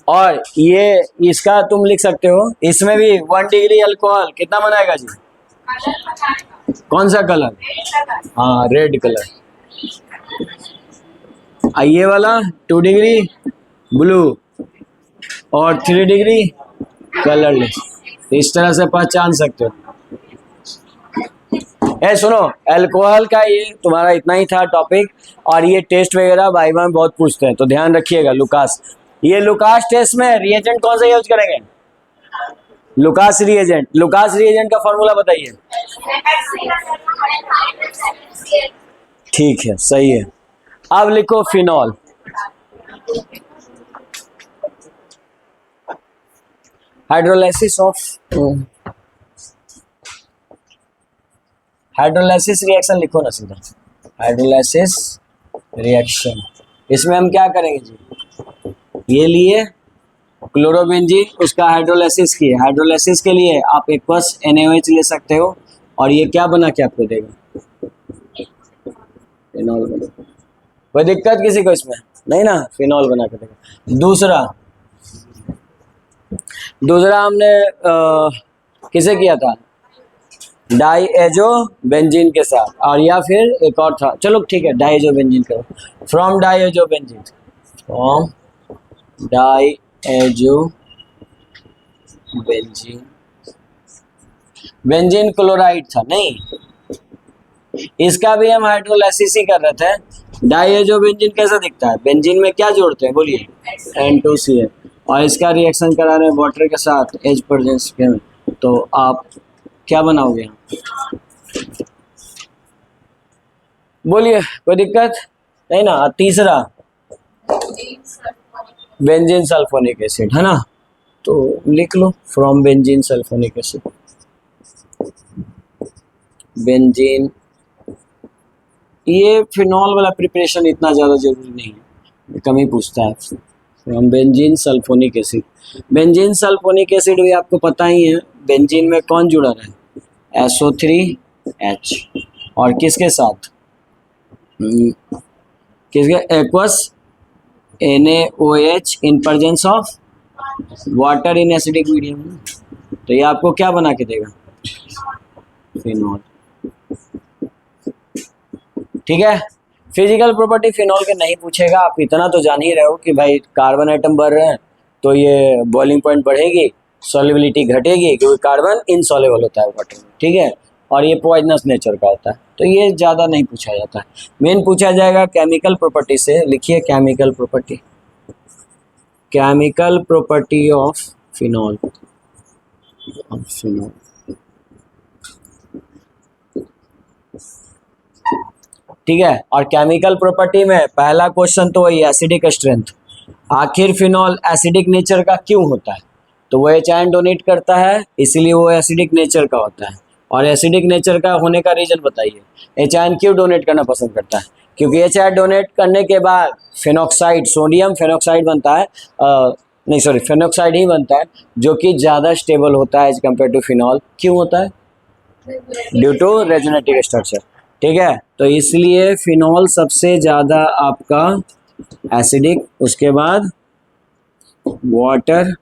और ये इसका तुम लिख सकते हो, इसमें भी 1 डिग्री अल्कोहल कितना बनाएगा जी? कौन सा कलर? हाँ, रेड कलर। ये वाला 2 डिग्री ब्लू और 3 डिग्री कलरलेस। इस तरह से पहचान सकते हो। सुनो, अल्कोहल का ये तुम्हारा इतना ही था टॉपिक। और ये टेस्ट वगैरह वाइवा में बहुत पूछते हैं, तो ध्यान रखिएगा। लुकास, ये लुकास टेस्ट में रिएजेंट कौन सा यूज करेंगे? Lucas reagent. लुकास रिएजेंट का फॉर्मूला बताइए। ठीक है, सही है। अब लिखो phenol. Hydrolysis of hydrolysis reaction लिखो ना सीधा, हाइड्रोलाइसिस रिएक्शन। इसमें हम क्या करेंगे जी? ये लिए क्लोरोबेंजीन, उसका हाइड्रोलाइसिस किए। हाइड्रोलाइसिस के लिए आप एक्वस NaOH ले सकते हो, और ये क्या बना के आपको देगा? फिनॉल बना। कोई दिक्कत किसी को इसमें नहीं ना? फिनॉल बना के देगा। दूसरा हमने किसे किया था? डाईएजो बेंजीन के साथ, और या फिर एक और था, चलो ठीक है, डाईएजो बेंजीन करो। From diazo benzene, from diazo benzene. Benzene chloride था नहीं, इसका भी हम हाइड्रोलाइसिस ही कर रहे थे। डाईएजो बेंजीन कैसा दिखता है? बेंजीन में क्या जोड़ते हैं बोलिए? N2Cl। और इसका रिएक्शन करा रहे हैं वाटर के साथ, H प्रेजेंस में, तो आप क्या बनाओगे? बोलिए, कोई दिक्कत नहीं ना? तीसरा बेंजीन सल्फोनिक एसिड, है ना, तो लिख लो from benzene sulphonic acid. Benzene, ये फिनॉल वाला प्रिपरेशन इतना ज़्यादा जरूरी नहीं है, कम ही पूछता है। From benzene sulphonic acid. Benzene sulphonic acid भी आपको पता ही है, बेंजीन में कौन जुड़ा रहा है? SO3H। और किसके साथ? किसके? Aqueous NaOH in presence of water in acidic medium. तो ये आपको क्या बना के देगा? फिनॉल। ठीक है। फिजिकल प्रॉपर्टी फिनॉल के नहीं पूछेगा, आप इतना तो जान ही रहे हो कि भाई कार्बन आइटम बढ़ रहे हैं तो ये बॉइलिंग पॉइंट बढ़ेगी, सॉल्युबिलिटी घटेगी, क्योंकि कार्बन इनसॉल्युबल होता है वाटर में। ठीक है, और ये पॉइजनस नेचर का होता है, तो ये ज़्यादा नहीं पूछा जाता है। मेन पूछा जाएगा केमिकल प्रॉपर्टी से। लिखिए chemical property, chemical property of phenol. ठीक है, और केमिकल प्रॉपर्टी में पहला क्वेश्चन तो वही एसिडिक स्ट्रेंथ। आखिर फिनॉल एसिडिक नेचर का क्यों होता है? तो वो एच आयन डोनेट करता है, इसीलिए वो एसिडिक नेचर का होता है। और एसिडिक नेचर का होने का रीजन बताइए। एच आयन क्यों डोनेट करना पसंद करता है? क्योंकि एच आयन डोनेट करने के बाद फेनॉक्साइड, सोडियम फेनॉक्साइड बनता है, नहीं सॉरी फेनॉक्साइड ही बनता है, जो कि ज़्यादा स्टेबल होता है एज कम्पेयर टू फिनॉल। क्यों होता है? Due to resonating structure. ठीक है, तो इसलिए फिनॉल सबसे ज़्यादा आपका एसिडिक, उसके बाद वाटर,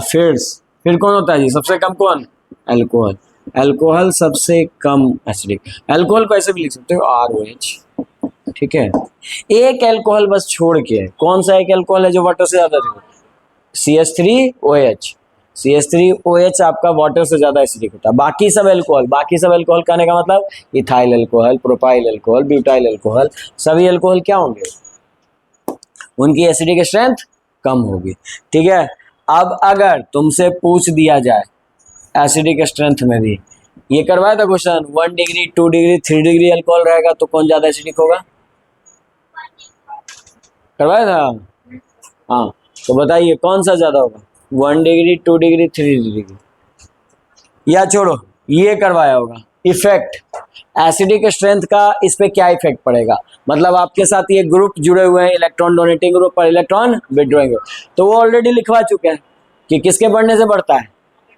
फिर कौन होता है जी सबसे कम? कौन? अल्कोहल। अल्कोहल सबसे कम एसिडिक। अल्कोहल को ऐसे भी लिख सकते हो ROH। ठीक है, एक अल्कोहल बस छोड़ के, कौन सा एक अल्कोहल है जो वाटर से ज़्यादा एसिडिक? CH3OH। CH3OH आपका वाटर से ज़्यादा एसिडिक होता है। बाकी सब अल्कोहल कहने का मतलब ethyl alcohol, propyl alcohol, butyl alcohol, सभी अल्कोहल क्या होंगे? उनकी एसिडिक स्ट्रेंथ कम होगी। ठीक है, अब अगर तुमसे पूछ दिया जाए एसिडिक स्ट्रेंथ में भी, ये करवाया था question, 1 degree 2 degree 3 degree alcohol रहेगा तो कौन ज्यादा एसिडिक होगा, करवाया था। हाँ, तो बताइए कौन सा ज्यादा होगा, 1 डिग्री 2 डिग्री 3 डिग्री, या छोड़ो ये करवाया होगा। इफेक्ट एसिडिक स्ट्रेंथ का इस पे क्या इफेक्ट पड़ेगा, मतलब आपके साथ ये ग्रुप जुड़े हुए हैं, इलेक्ट्रॉन डोनेटिंग ग्रुप और इलेक्ट्रॉन विड्रॉइंग ग्रुप, तो वो ऑलरेडी लिखवा चुके हैं कि किसके बढ़ने से बढ़ता है,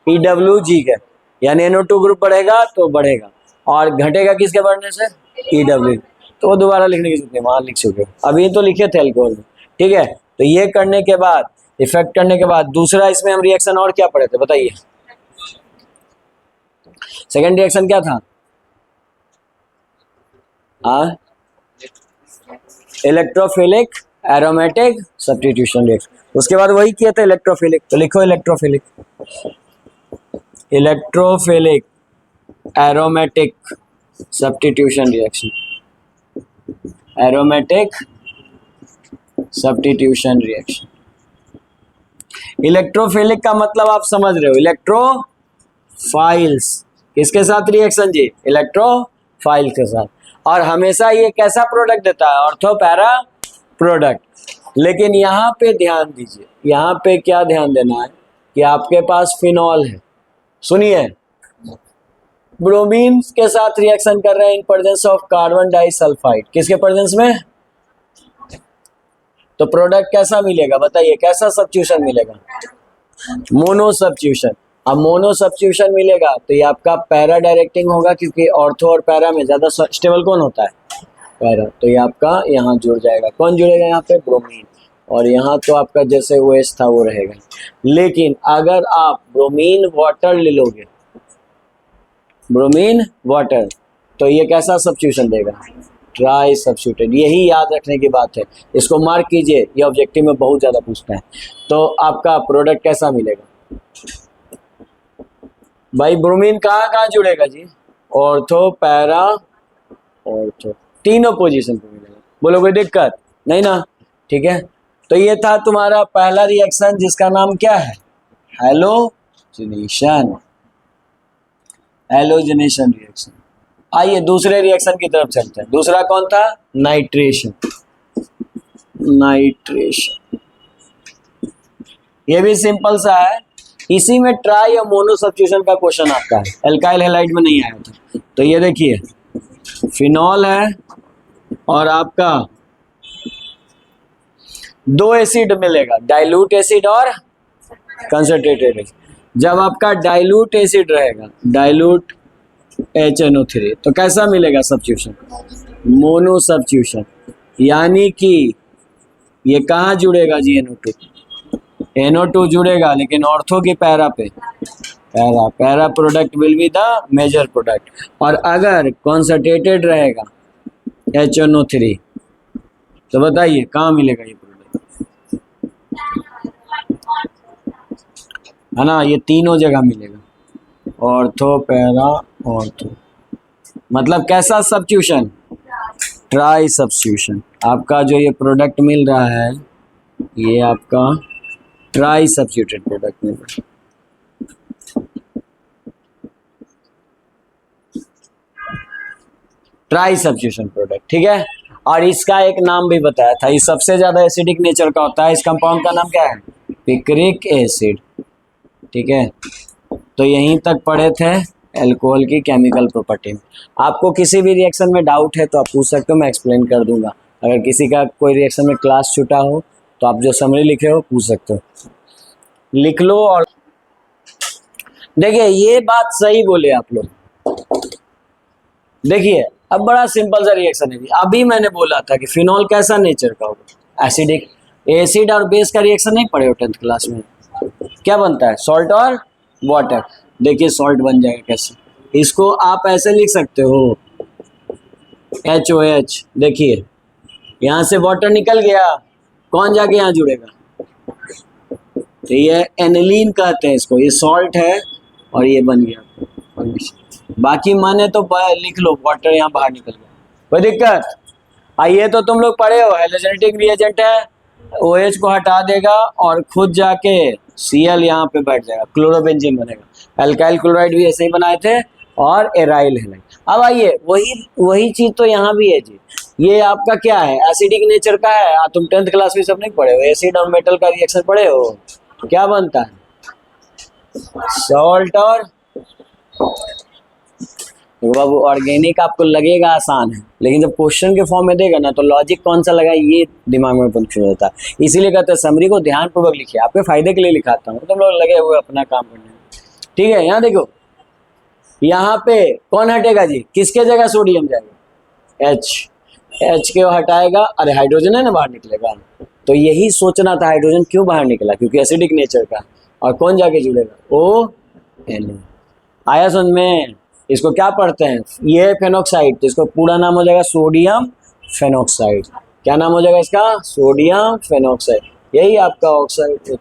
EWG के, यानी NO2 ग्रुप बढ़ेगा तो बढ़ेगा, और घटेगा किसके बढ़ने से, EW, तो वो दोबारा लिखने की जरूरत नहीं, वहां लिख चुके हो, अभी तो लिखे थे अल्कोहल में। ठीक है, तो ये करने के बाद, इफेक्ट करने के बाद दूसरा इसमें हम रिएक्शन और क्या पढ़े थे बताइए, सेकेंड रिएक्शन क्या था, इलेक्ट्रोफिलिक एरोमेटिक सब्स्टिट्यूशन रिएक्शन, उसके बाद वही किया था इलेक्ट्रोफिलिक, तो लिखो electrophilic, electrophilic aromatic substitution reaction, aromatic substitution reaction. Electrophilic का मतलब आप समझ रहे हो, इलेक्ट्रोफाइल्स किसके साथ रिएक्शन जी, इलेक्ट्रोफाइल के साथ, और हमेशा ये कैसा प्रोडक्ट देता है, ऑर्थो पैरा प्रोडक्ट। लेकिन यहाँ पे ध्यान दीजिए, यहाँ पे क्या ध्यान देना है कि आपके पास फिनॉल है, सुनिए, ब्रोमीन के साथ रिएक्शन कर रहे हैं इन प्रेजेंस ऑफ कार्बन डाइसल्फाइड, किसके प्रेजेंस में, तो प्रोडक्ट कैसा मिलेगा बताइए, कैसा सब्स्टिट्यूशन मिलेगा, मोनो सब्स्टिट्यूशन। अब मोनो सब्स्टिट्यूशन मिलेगा तो ये आपका पैरा डायरेक्टिंग होगा, क्योंकि ऑर्थो और पैरा में ज्यादा स्टेबल कौन होता है, पैरा, तो ये आपका यहाँ जुड़ जाएगा, कौन जुड़ेगा यहाँ पे, ब्रोमीन, और यहाँ तो आपका जैसे OH था वो रहेगा। लेकिन अगर आप ब्रोमीन वाटर ले लोगे, ब्रोमीन वाटर, तो ये कैसा सब्स्टिट्यूशन देगा, ट्राई सब्स्टिट्यूटेड, यही याद रखने की बात है, इसको मार्क कीजिए, ये ऑब्जेक्टिव में बहुत ज्यादा पूछता है। तो आपका प्रोडक्ट कैसा मिलेगा भाई, ब्रोमीन कहाँ कहाँ जुड़ेगा जी, ऑर्थो पैरा ऑर्थो, तीनों पोजीशन पे मिलेगा, बोलो कोई दिक्कत नहीं ना, ठीक है। तो ये था तुम्हारा पहला रिएक्शन जिसका नाम क्या है, हैलोजिनेशन, हैलोजिनेशन रिएक्शन। आइए दूसरे रिएक्शन की तरफ चलते हैं, दूसरा कौन था, नाइट्रेशन, नाइट्रेशन, ये भी सिंपल सा है, इसी में ट्राई या मोनो सब्स्टिट्यूशन का क्वेश्चन आता है, एल्काइल हैलाइड में नहीं आया था। तो ये देखिए फिनॉल है और आपका दो एसिड मिलेगा, डाइल्यूट एसिड और कंसंट्रेटेड एसिड। जब आपका डाइल्यूट एसिड रहेगा, डाइल्यूट HNO3, तो कैसा मिलेगा सब्स्टिट्यूशन, मोनो सब्स्टिट्यूशन, यानी कि ये कहाँ जुड़ेगा जी, NO2 जुड़ेगा, लेकिन ऑर्थो की पैरा पे, para, para product will be the major product, और अगर कॉन्संट्रेटेड रहेगा HNO3, तो बताइए कहाँ मिलेगा ये प्रोडक्ट, है ना, ये तीनों जगह मिलेगा, ऑर्थो पैरा ऑर्थो, मतलब कैसा सब्स्टिट्यूशन, ट्राई सब्स्टिट्यूशन। आपका जो ये प्रोडक्ट मिल रहा है, ये आपका ट्राई सब्स्टिट्यूटेड प्रोडक्ट मिल रहा है। ट्राई सब्स्टिट्यूशन प्रोडक्ट, ठीक है। और इसका एक नाम भी बताया था, ये सबसे ज्यादा एसिडिक नेचर का होता है, इस कंपाउंड का नाम क्या है, पिक्रिक एसिड, ठीक है। तो यहीं तक पढ़े थे अल्कोहल की केमिकल प्रॉपर्टी में। आपको किसी भी रिएक्शन में डाउट है तो आप पूछ सकते हो, मैं एक्सप्लेन कर दूंगा। अगर किसी का कोई रिएक्शन में क्लास छूटा हो तो आप जो समरी लिखे हो पूछ सकते हो, लिख लो। और देखिए ये बात सही बोले आप लोग, देखिए अब बड़ा सिंपल सा रिएक्शन है। अभी मैंने बोला था कि फिनॉल कैसा नेचर का होगा, एसिडिक। एसिड और बेस का रिएक्शन नहीं पढ़े हो 10th क्लास में, क्या बनता है, सॉल्ट और वाटर। देखिए सॉल्ट बन जाएगा कैसे, इसको आप ऐसे लिख सकते हो HOH। देखिए यहाँ से वाटर निकल गया, कौन जाके यहाँ जुड़ेगा, तो ये एनिलीन कहते हैं इसको, ये सॉल्ट है और ये बन गया। बाकी माने तो लिख लो, वाटर यहाँ बाहर निकल गया, कोई दिक्कत। आइए तो तुम लोग पढ़े हो, हैलोजेनेटिक रिएजेंट है, OH को हटा देगा और खुद जाके Cl यहाँ पे बैठ जाएगा, क्लोरोबेंजीन बनेगा। अल्काइल क्लोराइड भी ऐसे ही बनाए थे, और एराइल हैलाइड। अब आइए, वही चीज तो यहाँ भी है जी। ये आपका क्या है, एसिडिक नेचर का है। तुम 10th क्लास में सब नहीं पढ़े हो, एसिड और मेटल का रिएक्शन पढ़े हो, तो क्या बनता है, सॉल्ट और, देखो बाबू ऑर्गेनिक आपको लगेगा आसान है, लेकिन जब क्वेश्चन के फॉर्म में देगा ना, तो लॉजिक कौन सा लगा ये दिमाग में कंफ्यूज होता है। इसीलिए कहते हैं समरी को ध्यानपूर्वक लिखिए, आपके फायदे के लिए लिखाता हूँ, तुम लोग लगे हुए अपना काम करने में। ठीक है, यहाँ देखो, यहाँ पे कौन हटेगा जी, किसके जगह सोडियम जाएगा, H के हटाएगा, अरे हाइड्रोजन है ना बाहर निकलेगा। तो यही सोचना था, हाइड्रोजन क्यों बाहर निकला, क्योंकि एसिडिक नेचर का। और कौन जाके जुड़ेगा, ONO। आया समझ में। इसको क्या पढ़ते हैं, ये फेनोक्साइड, तो इसको पूरा नाम हो जाएगा सोडियम फेनोक्साइड। क्या नाम हो जाएगा इसका, सोडियम फेनोक्साइड। यही आपका ऑक्साइड,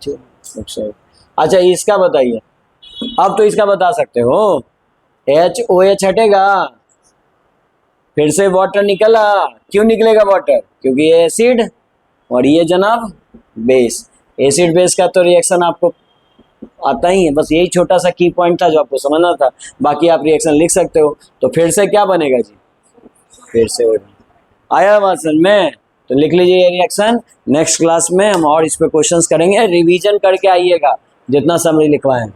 ऑक्साइड। अच्छा इसका बताइए, अब तो इसका बता सकते हो, HOH हटेगा, फिर से वाटर निकला। क्यों निकलेगा वाटर, क्योंकि ये एसिड और ये जनाब बेस। एसिड बेस का तो रिएक्शन आपको आता ही है, बस यही छोटा सा की पॉइंट था जो आपको समझना था, बाकी आप रिएक्शन लिख सकते हो। तो फिर से क्या बनेगा जी, फिर से आया बात समझ में, तो लिख लीजिए ये रिएक्शन। नेक्स्ट क्लास में हम और इस पे क्वेश्चंस करेंगे, रिवीजन करके आइएगा जितना समरी लिखवाएं।